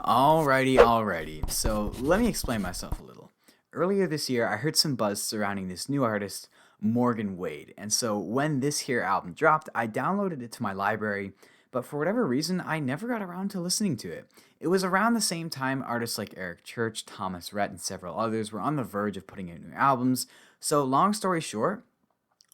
Alrighty. So let me explain myself a little. Earlier this year, I heard some buzz surrounding this new artist, Morgan Wade, and so when this here album dropped, I downloaded it to my library, but for whatever reason, I never got around to listening to it. It was around the same time artists like Eric Church, Thomas Rhett, and several others were on the verge of putting out new albums, so long story short,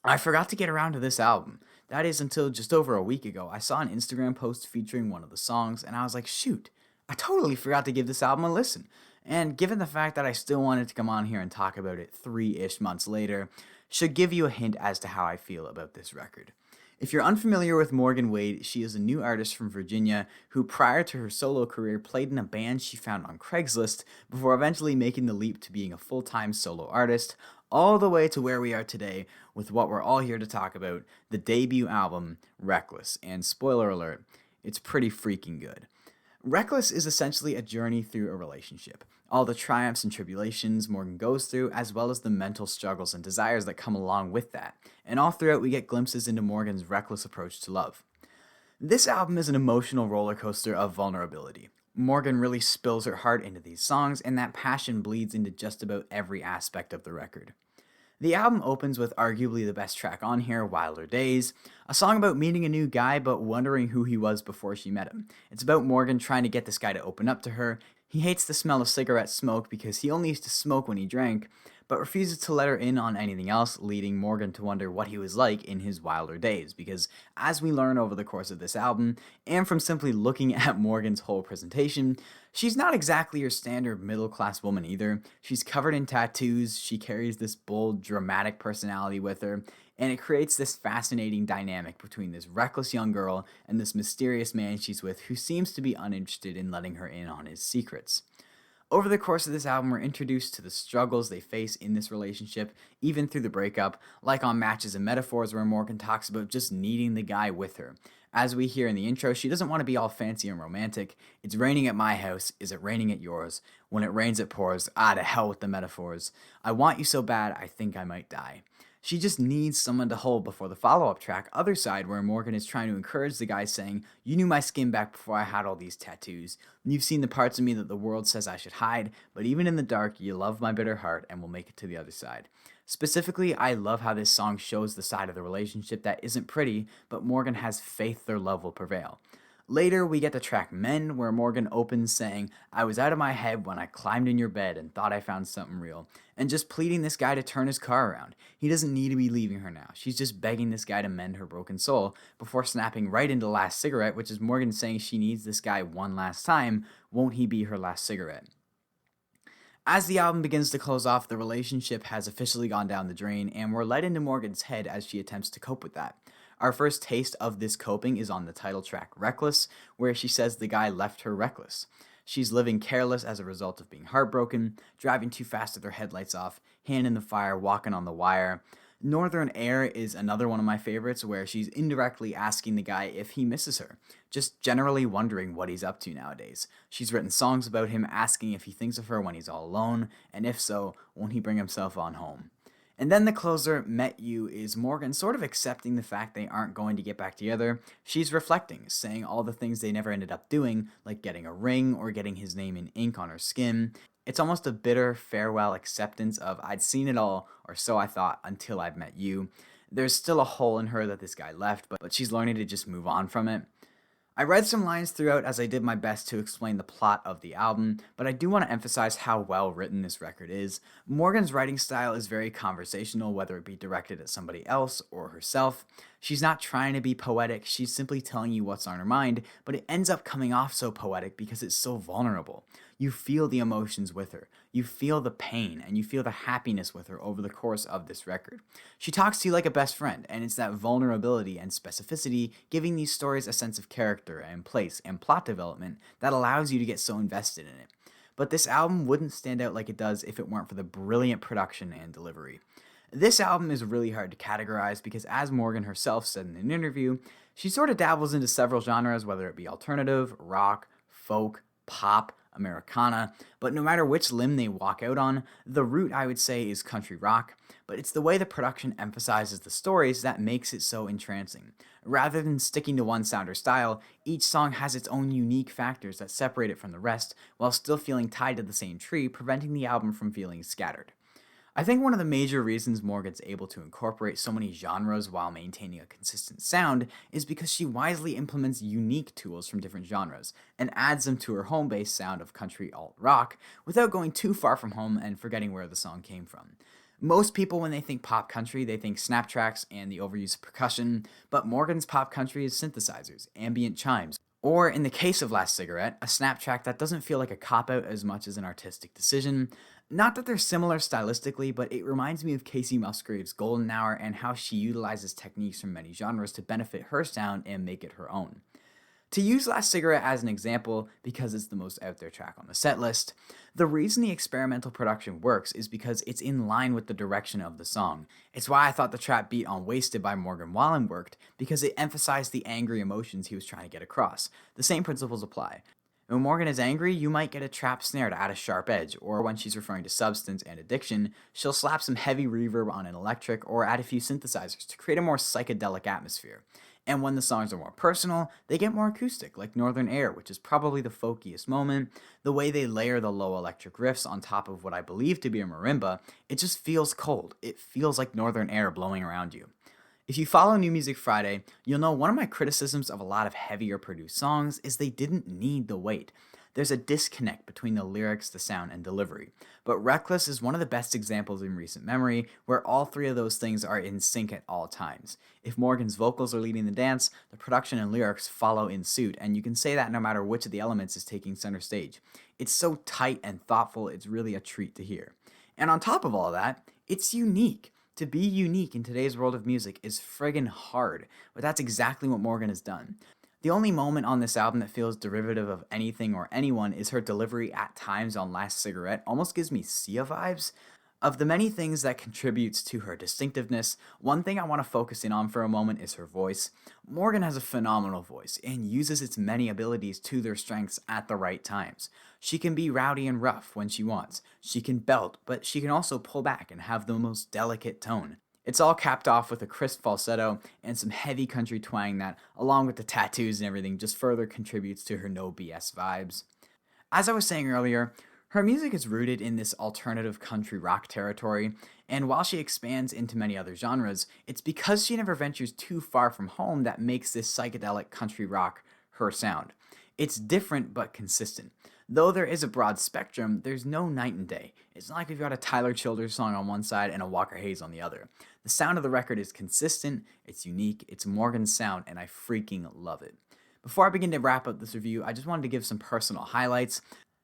I forgot to get around to this album. That is until just over a week ago. I saw an Instagram post featuring one of the songs, and I was like, shoot, I totally forgot to give this album a listen. And given the fact that I still wanted to come on here and talk about it 3-ish months later, should give you a hint as to how I feel about this record. If you're unfamiliar with Morgan Wade, she is a new artist from Virginia who, prior to her solo career, played in a band she found on Craigslist before eventually making the leap to being a full time solo artist, all the way to where we are today with what we're all here to talk about, the debut album, Reckless. And spoiler alert, it's pretty freaking good. Reckless is essentially a journey through a relationship. All the triumphs and tribulations Morgan goes through, as well as the mental struggles and desires that come along with that. And all throughout, we get glimpses into Morgan's reckless approach to love. This album is an emotional roller coaster of vulnerability. Morgan really spills her heart into these songs, and that passion bleeds into just about every aspect of the record. The album opens with arguably the best track on here, Wilder Days, a song about meeting a new guy but wondering who he was before she met him. It's about Morgan trying to get this guy to open up to her. He hates the smell of cigarette smoke because he only used to smoke when he drank, but refuses to let her in on anything else, leading Morgan to wonder what he was like in his wilder days, because as we learn over the course of this album, and from simply looking at Morgan's whole presentation, she's not exactly your standard middle-class woman either. She's covered in tattoos, she carries this bold, dramatic personality with her, and it creates this fascinating dynamic between this reckless young girl and this mysterious man she's with who seems to be uninterested in letting her in on his secrets. Over the course of this album, we're introduced to the struggles they face in this relationship, even through the breakup, like on Matches and Metaphors, where Morgan talks about just needing the guy with her. As we hear in the intro, she doesn't want to be all fancy and romantic. It's raining at my house. Is it raining at yours? When it rains, it pours. Ah, to hell with the metaphors. I want you so bad, I think I might die. She just needs someone to hold before the follow-up track, Other Side, where Morgan is trying to encourage the guy saying, you knew my skin back before I had all these tattoos. You've seen the parts of me that the world says I should hide, but even in the dark, you love my bitter heart and will make it to the other side. Specifically, I love how this song shows the side of the relationship that isn't pretty, but Morgan has faith their love will prevail. Later, we get the track Men, where Morgan opens saying, I was out of my head when I climbed in your bed and thought I found something real, and just pleading this guy to turn his car around. He doesn't need to be leaving her now. She's just begging this guy to mend her broken soul, before snapping right into Last Cigarette, which is Morgan saying she needs this guy one last time. Won't he be her last cigarette? As the album begins to close off, the relationship has officially gone down the drain, and we're led into Morgan's head as she attempts to cope with that. Our first taste of this coping is on the title track Reckless, where she says the guy left her reckless. She's living careless as a result of being heartbroken, driving too fast with her headlights off, hand in the fire, walking on the wire. Northern Air is another one of my favorites, where she's indirectly asking the guy if he misses her, just generally wondering what he's up to nowadays. She's written songs about him asking if he thinks of her when he's all alone, and if so, won't he bring himself on home. And then the closer, Met You, is Morgan sort of accepting the fact they aren't going to get back together. She's reflecting, saying all the things they never ended up doing, like getting a ring or getting his name in ink on her skin. It's almost a bitter farewell acceptance of I'd seen it all, or so I thought, until I've met you. There's still a hole in her that this guy left, but she's learning to just move on from it. I read some lines throughout as I did my best to explain the plot of the album, but I do want to emphasize how well written this record is. Morgan's writing style is very conversational, whether it be directed at somebody else or herself. She's not trying to be poetic, she's simply telling you what's on her mind, but it ends up coming off so poetic because it's so vulnerable. You feel the emotions with her, you feel the pain, and you feel the happiness with her over the course of this record. She talks to you like a best friend, and it's that vulnerability and specificity giving these stories a sense of character and place and plot development that allows you to get so invested in it. But this album wouldn't stand out like it does if it weren't for the brilliant production and delivery. This album is really hard to categorize because, as Morgan herself said in an interview, she sort of dabbles into several genres, whether it be alternative, rock, folk, pop, Americana, but no matter which limb they walk out on, the root I would say is country rock, but it's the way the production emphasizes the stories that makes it so entrancing. Rather than sticking to one sound or style, each song has its own unique factors that separate it from the rest, while still feeling tied to the same tree, preventing the album from feeling scattered. I think one of the major reasons Morgan's able to incorporate so many genres while maintaining a consistent sound is because she wisely implements unique tools from different genres and adds them to her home base sound of country alt rock without going too far from home and forgetting where the song came from. Most people, when they think pop country, they think snap tracks and the overuse of percussion, but Morgan's pop country is synthesizers, ambient chimes, or in the case of Last Cigarette, a snap track that doesn't feel like a cop-out as much as an artistic decision. Not that they're similar stylistically, but it reminds me of Casey Musgrave's Golden Hour and how she utilizes techniques from many genres to benefit her sound and make it her own. To use Last Cigarette as an example, because it's the most out there track on the set list, the reason the experimental production works is because it's in line with the direction of the song. It's why I thought the trap beat on Wasted by Morgan Wallen worked, because it emphasized the angry emotions he was trying to get across. The same principles apply. When Morgan is angry, you might get a trap snare to add a sharp edge, or when she's referring to substance and addiction, she'll slap some heavy reverb on an electric or add a few synthesizers to create a more psychedelic atmosphere. And when the songs are more personal, they get more acoustic, like Northern Air, which is probably the folkiest moment. The way they layer the low electric riffs on top of what I believe to be a marimba, it just feels cold. It feels like Northern Air blowing around you. If you follow New Music Friday, you'll know one of my criticisms of a lot of heavier produced songs is they didn't need the weight. There's a disconnect between the lyrics, the sound, and delivery. But Reckless is one of the best examples in recent memory where all three of those things are in sync at all times. If Morgan's vocals are leading the dance, the production and lyrics follow in suit, and you can say that no matter which of the elements is taking center stage. It's so tight and thoughtful, it's really a treat to hear. And on top of all that, it's unique. To be unique in today's world of music is friggin' hard, but that's exactly what Morgan has done. The only moment on this album that feels derivative of anything or anyone is her delivery at times on Last Cigarette. Almost gives me Sia vibes. Of the many things that contributes to her distinctiveness, one thing I want to focus in on for a moment is her voice. Morgan has a phenomenal voice and uses its many abilities to their strengths at the right times. She can be rowdy and rough when she wants. She can belt, but she can also pull back and have the most delicate tone. It's all capped off with a crisp falsetto and some heavy country twang that, along with the tattoos and everything, just further contributes to her no BS vibes. As I was saying earlier, her music is rooted in this alternative country rock territory, and while she expands into many other genres, it's because she never ventures too far from home that makes this psychedelic country rock her sound. It's different but consistent. Though there is a broad spectrum, there's no night and day. It's not like we've got a Tyler Childers song on one side and a Walker Hayes on the other. The sound of the record is consistent, it's unique, it's Morgan's sound, and I freaking love it. Before I begin to wrap up this review, I just wanted to give some personal highlights.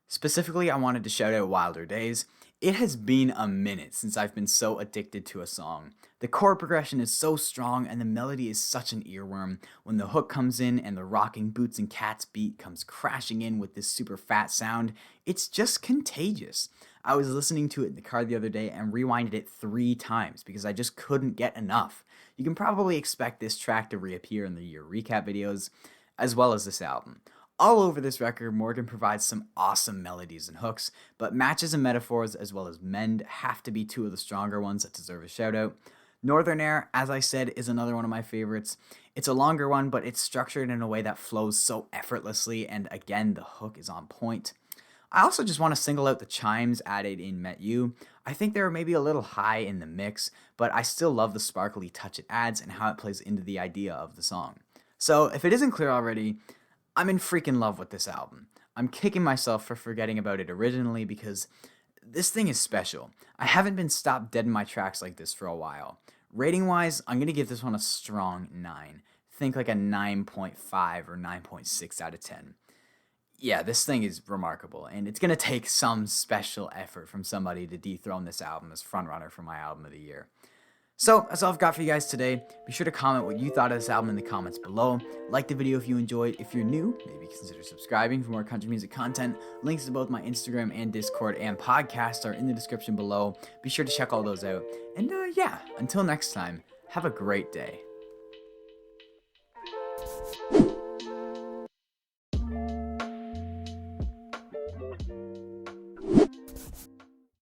Specifically, I wanted to shout out Wilder Days. It has been a minute since I've been so addicted to a song. The chord progression is so strong and the melody is such an earworm. When the hook comes in and the rocking boots and cats beat comes crashing in with this super fat sound, it's just contagious. I was listening to it in the car the other day and rewinded it 3 times because I just couldn't get enough. You can probably expect this track to reappear in the year recap videos, as well as this album. All over this record, Morgan provides some awesome melodies and hooks, but matches and metaphors as well as mend have to be 2 of the stronger ones that deserve a shout out. Northern Air, as I said, is another one of my favorites. It's a longer one, but it's structured in a way that flows so effortlessly, and again, the hook is on point. I also just want to single out the chimes added in Met You. I think they were maybe a little high in the mix, but I still love the sparkly touch it adds and how it plays into the idea of the song. So, if it isn't clear already, I'm in freaking love with this album. I'm kicking myself for forgetting about it originally because this thing is special. I haven't been stopped dead in my tracks like this for a while. Rating wise, I'm going to give this one a strong 9. Think like a 9.5 or 9.6 out of 10. Yeah, this thing is remarkable, and it's going to take some special effort from somebody to dethrone this album as frontrunner for my album of the year. So, that's all I've got for you guys today. Be sure to comment what you thought of this album in the comments below. Like the video if you enjoyed. If you're new, maybe consider subscribing for more country music content. Links to both my Instagram and Discord and podcast are in the description below. Be sure to check all those out. And yeah, until next time, have a great day.